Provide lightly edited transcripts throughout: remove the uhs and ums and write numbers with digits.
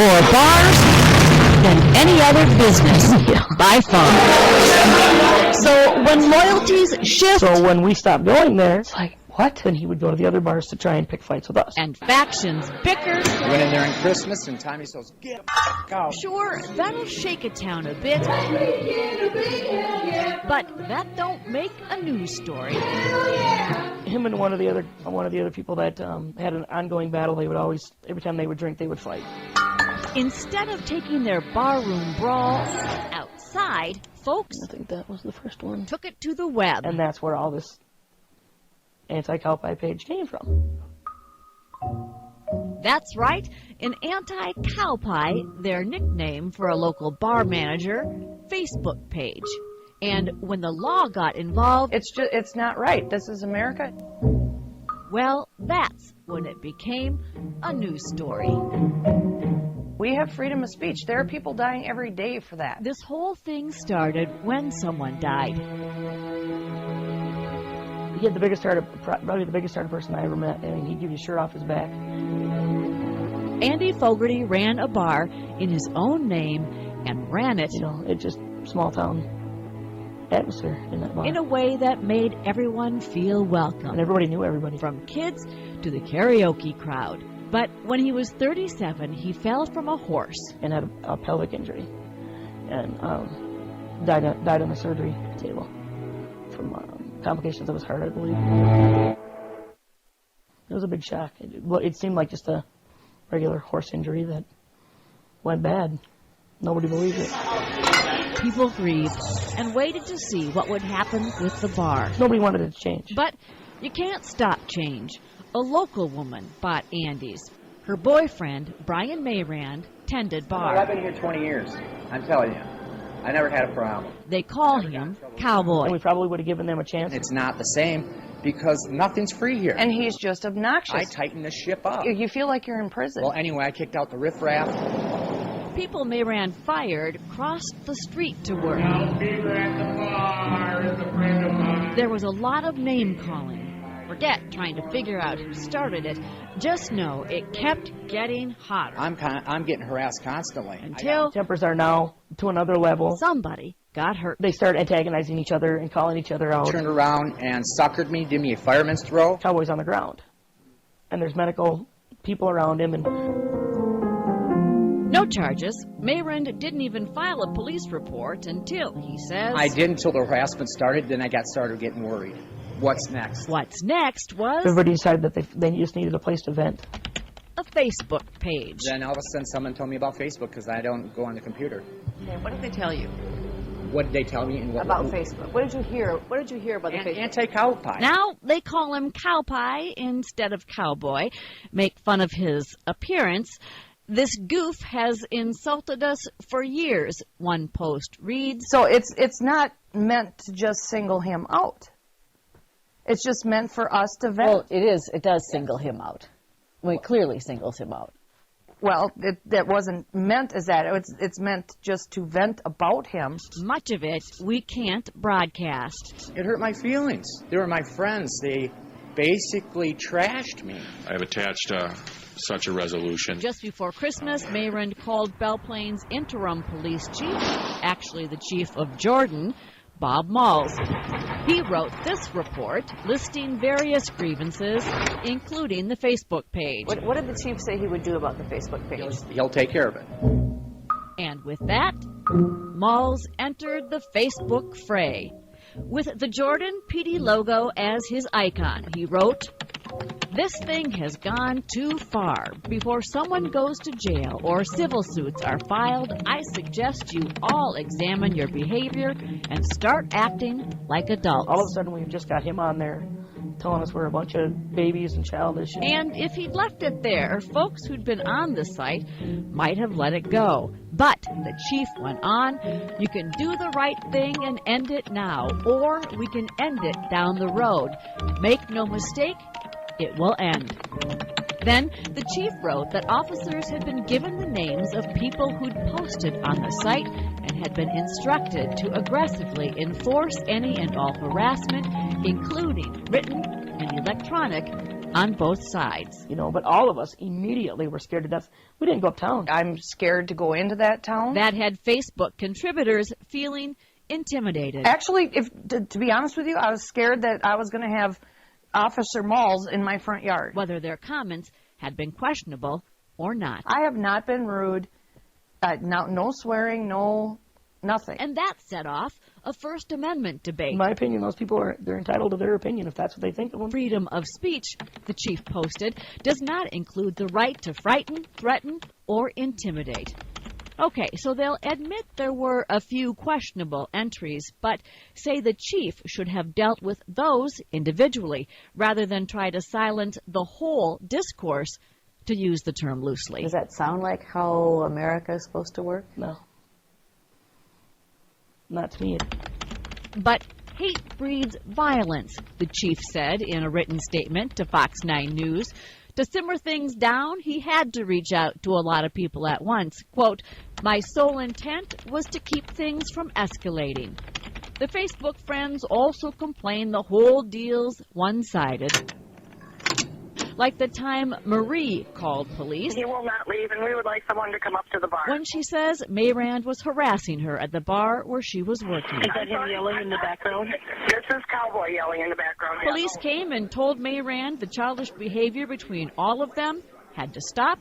more bars than any other business, by far. So when loyalties shift... So when we stopped going there, it's like, what? Then he would go to the other bars to try and pick fights with us. And factions bicker. Went in there in Christmas, and Tommy says, "Get out." Sure, that'll shake a town a bit. But that don't make a news story. Him and one of the other people that had an ongoing battle, they would always, every time they would drink, they would fight. Instead of taking their barroom brawls outside, folks, I think that was the first one. Took it to the web. And that's where all this anti-cow pie page came from. That's right, an anti-cow pie, their nickname for a local bar manager, Facebook page. And when the law got involved... It's not right. This is America. Well, that's when it became a news story. We have freedom of speech. There are people dying every day for that. This whole thing started when someone died. He had the biggest heart, probably the biggest hearted person I ever met. I mean, he'd give you a shirt off his back. Andy Fogarty ran a bar in his own name and ran it, You know, it just small town atmosphere in that bar. in a way that made everyone feel welcome. And everybody knew everybody. From kids to the karaoke crowd. But when he was 37, he fell from a horse. And had a pelvic injury. And died on the surgery table from complications of his heart, I believe. It was a big shock. It seemed like just a regular horse injury that went bad. Nobody believed it. People grieved and waited to see what would happen with the bar. Nobody wanted it to change. But you can't stop change. A local woman bought Andy's. Her boyfriend, Brian Mayrand, tended bar. I've been here 20 years. I'm telling you. I never had a problem. They call him Cowboy. And we probably would have given them a chance. It's not the same because nothing's free here. And he's just obnoxious. I tightened the ship up. You feel like you're in prison. Well, anyway, I kicked out the riffraff. People Mayrand fired crossed the street to work. There was a lot of name-calling. Forget trying to figure out who started it. Just know it kept getting hotter. I'm getting harassed constantly. Until Tempers are now to another level. somebody got hurt. They started antagonizing each other and calling each other out. Turned around and suckered me, did me a fireman's throw. Cowboy's on the ground. And there's medical people around him. And No charges. Mayrand didn't even file a police report until, he says... I did until the harassment started, then I started getting worried. What's next? What's next was everybody decided that they just needed a place to vent. a Facebook page. Then all of a sudden someone told me about Facebook because I don't go on the computer. Okay, what did they tell you What did they tell me? And what, about Facebook? What did you hear? What did you hear about the Facebook? Anti-cow pie. Now they call him Cow Pie instead of Cowboy, make fun of his appearance. This goof has insulted us for years, one post reads. So it's not meant to just single him out. It's just meant for us to vent. Well, it is. It does single him out. Well, it clearly singles him out. Well, that wasn't meant as that. It's meant just to vent about him. Much of it we can't broadcast. It hurt my feelings. They were my friends. They basically trashed me. I have attached such a resolution. Just before Christmas, Mayrand called Belle Plains interim police chief, actually the chief of Jordan, Bob Malls. He wrote this report listing various grievances, including the Facebook page. What did the chief say he would do about the Facebook page? He'll take care of it. And with that, Malls entered the Facebook fray. With the Jordan PD logo as his icon, he wrote, "This thing has gone too far. Before someone goes to jail or civil suits are filed, I suggest you all examine your behavior and start acting like adults." All of a sudden, we've just got him on there telling us we're a bunch of babies and childish. And if he'd left it there, folks who'd been on the site might have let it go. But the chief went on, "You can do the right thing and end it now, or we can end it down the road. Make no mistake, it will end." Then the chief wrote that officers had been given the names of people who'd posted on the site and had been instructed to aggressively enforce any and all harassment, including written and electronic, on both sides. You know, but all of us immediately were scared to death. We didn't go uptown. I'm scared to go into that town. That had Facebook contributors feeling intimidated. Actually, to be honest with you, I was scared that I was going to have Officer Malls in my front yard. Whether their comments had been questionable or not. I have not been rude. No swearing, no nothing. And that set off a First Amendment debate. In my opinion, those people they're entitled to their opinion if that's what they think of them. Freedom of speech, the chief posted, does not include the right to frighten, threaten, or intimidate. Okay, so they'll admit there were a few questionable entries, but say the chief should have dealt with those individually rather than try to silence the whole discourse, to use the term loosely. Does that sound like how America is supposed to work? No. Not to me. But hate breeds violence, the chief said in a written statement to Fox 9 News. To simmer things down, he had to reach out to a lot of people at once. Quote, "My sole intent was to keep things from escalating." The Facebook friends also complain the whole deal's one-sided. Like the time Marie called police. He will not leave, and we would like someone to come up to the bar. When she says Mayrand was harassing her at the bar where she was working. Is that him yelling in the background? This is Cowboy yelling in the background. Police came and told Mayrand the childish behavior between all of them had to stop,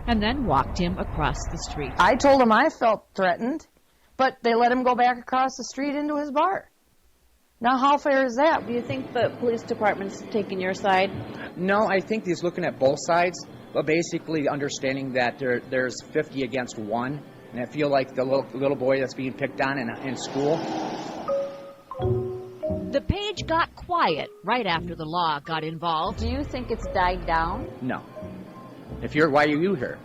and then walked him across the street. I told him I felt threatened, but they let him go back across the street into his bar. Now, how fair is that? Do you think the police department's taking your side? No, I think he's looking at both sides, but basically understanding that there's 50 against 1, and I feel like the little boy that's being picked on in school. The page got quiet right after the law got involved. Do you think it's died down? No. Why are you here?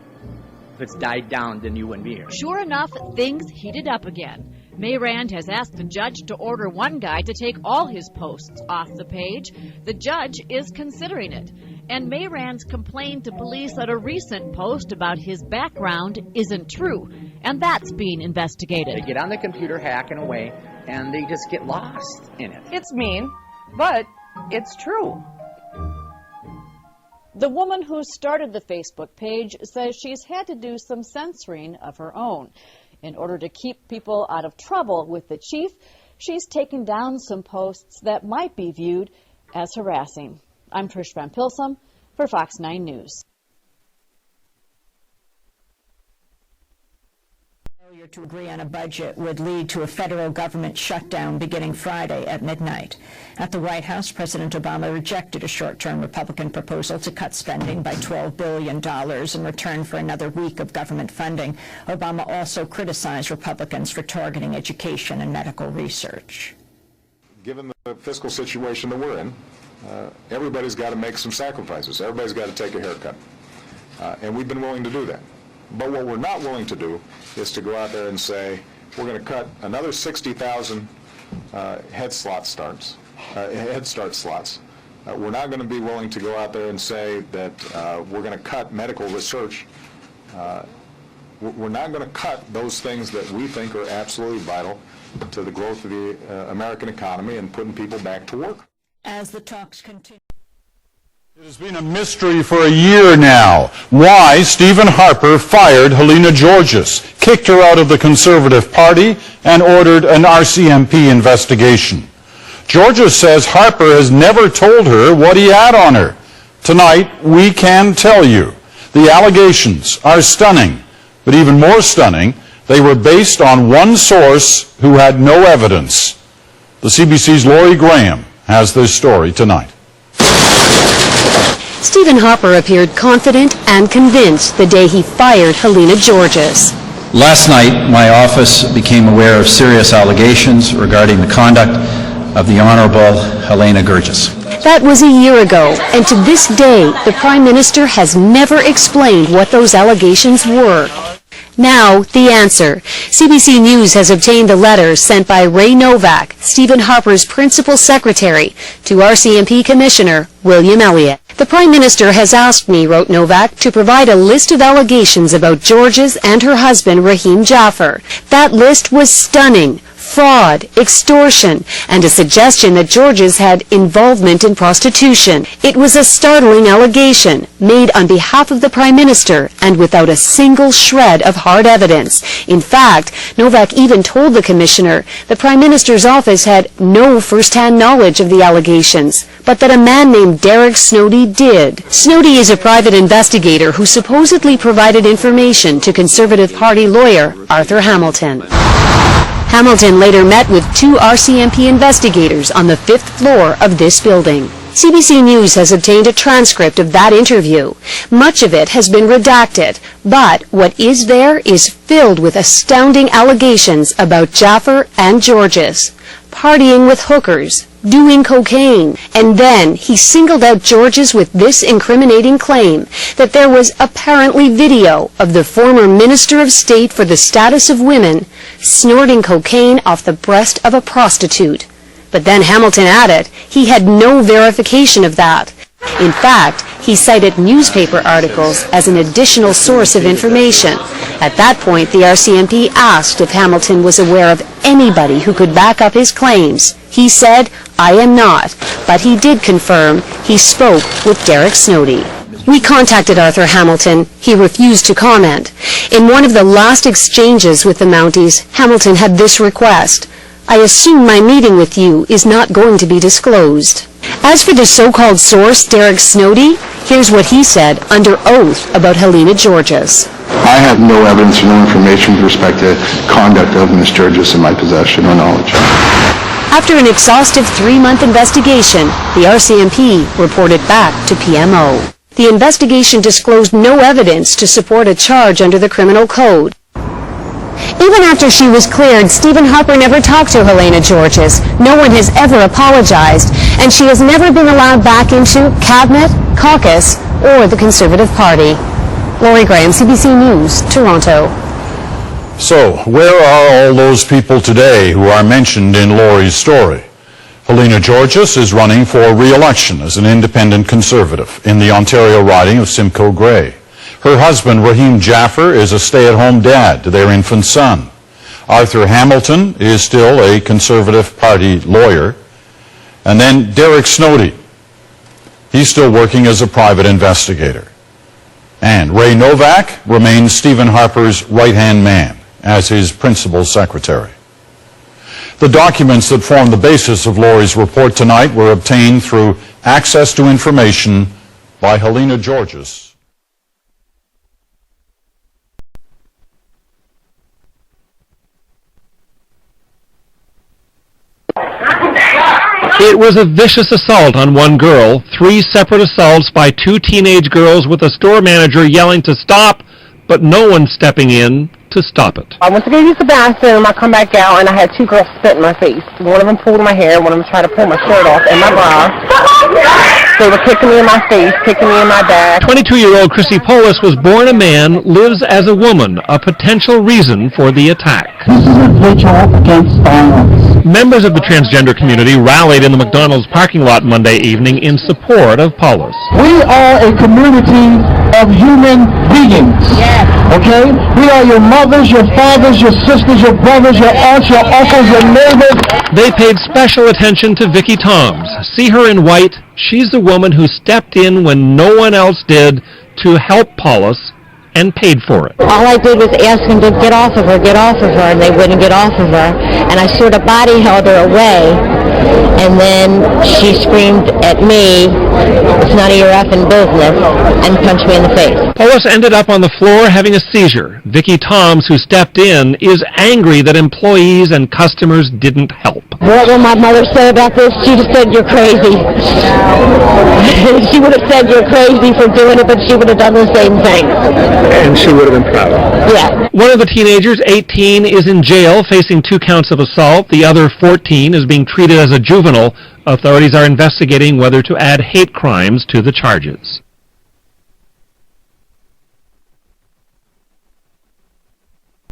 If it's died down, then you wouldn't be here. Sure enough, things heated up again. Mayrand has asked the judge to order one guy to take all his posts off the page. The judge is considering it. And Mayrand's complained to police that a recent post about his background isn't true. And that's being investigated. They get on the computer hacking away, and they just get lost in it. It's mean, but it's true. The woman who started the Facebook page says she's had to do some censoring of her own. In order to keep people out of trouble with the chief, she's taken down some posts that might be viewed as harassing. I'm Trish Van Pilsum for Fox 9 News. Failure to agree on a budget would lead to a federal government shutdown beginning Friday at midnight. At the White House, President Obama rejected a short-term Republican proposal to cut spending by $12 billion in return for another week of government funding. Obama also criticized Republicans for targeting education and medical research. Given the fiscal situation that we're in, everybody's got to make some sacrifices. Everybody's got to take a haircut. And we've been willing to do that. But what we're not willing to do is to go out there and say, we're going to cut another 60,000 Head Start slots. We're not going to be willing to go out there and say that we're going to cut medical research. We're not going to cut those things that we think are absolutely vital to the growth of the American economy and putting people back to work. As the talks continue. It has been a mystery for a year now why Stephen Harper fired Helena Georges, kicked her out of the Conservative Party, and ordered an RCMP investigation. Georges says Harper has never told her what he had on her. Tonight, we can tell you. The allegations are stunning, but even more stunning, they were based on one source who had no evidence. The CBC's Lori Graham has this story tonight. Stephen Harper appeared confident and convinced the day he fired Helena Georges. Last night, my office became aware of serious allegations regarding the conduct of the Honorable Helena Georges. That was a year ago, and to this day, the Prime Minister has never explained what those allegations were. Now, the answer. CBC News has obtained the letter sent by Ray Novak, Stephen Harper's principal secretary, to RCMP Commissioner William Elliott. The Prime Minister has asked me, wrote Novak, to provide a list of allegations about Georges and her husband, Rahim Jaffer. That list was stunning. fraud, extortion, and a suggestion that Georges had involvement in prostitution. It was a startling allegation made on behalf of the Prime Minister and without a single shred of hard evidence. In fact, Novak even told the Commissioner the Prime Minister's office had no first-hand knowledge of the allegations, but that a man named Derek Snowdy did. Snowdy is a private investigator who supposedly provided information to Conservative Party lawyer Arthur Hamilton. Hamilton later met with 2 RCMP investigators on the 5th floor of this building. CBC News has obtained a transcript of that interview. Much of it has been redacted, but what is there is filled with astounding allegations about Jaffer and Georges. Partying with hookers, doing cocaine, and then he singled out Georges with this incriminating claim that there was apparently video of the former Minister of State for the Status of Women snorting cocaine off the breast of a prostitute. But then Hamilton added he had no verification of that. In fact, he cited newspaper articles as an additional source of information. At that point, the RCMP asked if Hamilton was aware of anybody who could back up his claims. He said, "I am not," but he did confirm he spoke with Derek Snowdy. We contacted Arthur Hamilton. He refused to comment. In one of the last exchanges with the Mounties, Hamilton had this request: "I assume my meeting with you is not going to be disclosed." As for the so-called source, Derek Snowdy, here's what he said under oath about Helena Georges. I have no evidence or no information with respect to conduct of Ms. Georges in my possession or knowledge. After an exhaustive 3-month investigation, the RCMP reported back to PMO. The investigation disclosed no evidence to support a charge under the criminal code. Even after she was cleared, Stephen Harper never talked to Helena Georges. No one has ever apologized, and she has never been allowed back into Cabinet, caucus, or the Conservative Party. Lori Graham, CBC News, Toronto. So, where are all those people today who are mentioned in Lori's story? Helena Georges is running for re-election as an independent Conservative in the Ontario riding of Simcoe Grey. Her husband, Raheem Jaffer, is a stay-at-home dad to their infant son. Arthur Hamilton is still a Conservative Party lawyer. And then Derek Snowdy. He's still working as a private investigator. And Ray Novak remains Stephen Harper's right-hand man as his principal secretary. The documents that form the basis of Lori's report tonight were obtained through access to information by Helena Georges. It was a vicious assault on one girl, 3 separate assaults by 2 teenage girls with a store manager yelling to stop, but no one stepping in to stop it. I went to go use the bathroom, I come back out, and I had 2 girls spit in my face. One of them pulled my hair, one of them tried to pull my shirt off and my bra. They were kicking me in my face, kicking me in my back. 22-year-old Chrissy Polis was born a man, lives as a woman, a potential reason for the attack. This is a vigil against violence. Members of the transgender community rallied in the McDonald's parking lot Monday evening in support of Polis. We are a community of human beings. Yes. Okay? We are your mothers, your fathers, your sisters, your brothers, your aunts, your uncles, your neighbors. They paid special attention to Vicky Toms. See her in white? She's the woman who stepped in when no one else did to help Polis and paid for it. All I did was ask them to get off of her, and they wouldn't get off of her. And I sort of body held her away, and then she screamed at me, "It's none of your effing business," and punched me in the face. Polis ended up on the floor having a seizure. Vicky Toms, who stepped in, is angry that employees and customers didn't help. What will my mother say about this? She just said, "You're crazy." She would have said you're crazy for doing it, but she would have done the same thing. And she would have been proud of it. Yeah. One of the teenagers, 18, is in jail facing 2 counts of assault. The other, 14, is being treated as a juvenile. Authorities are investigating whether to add hate crimes to the charges.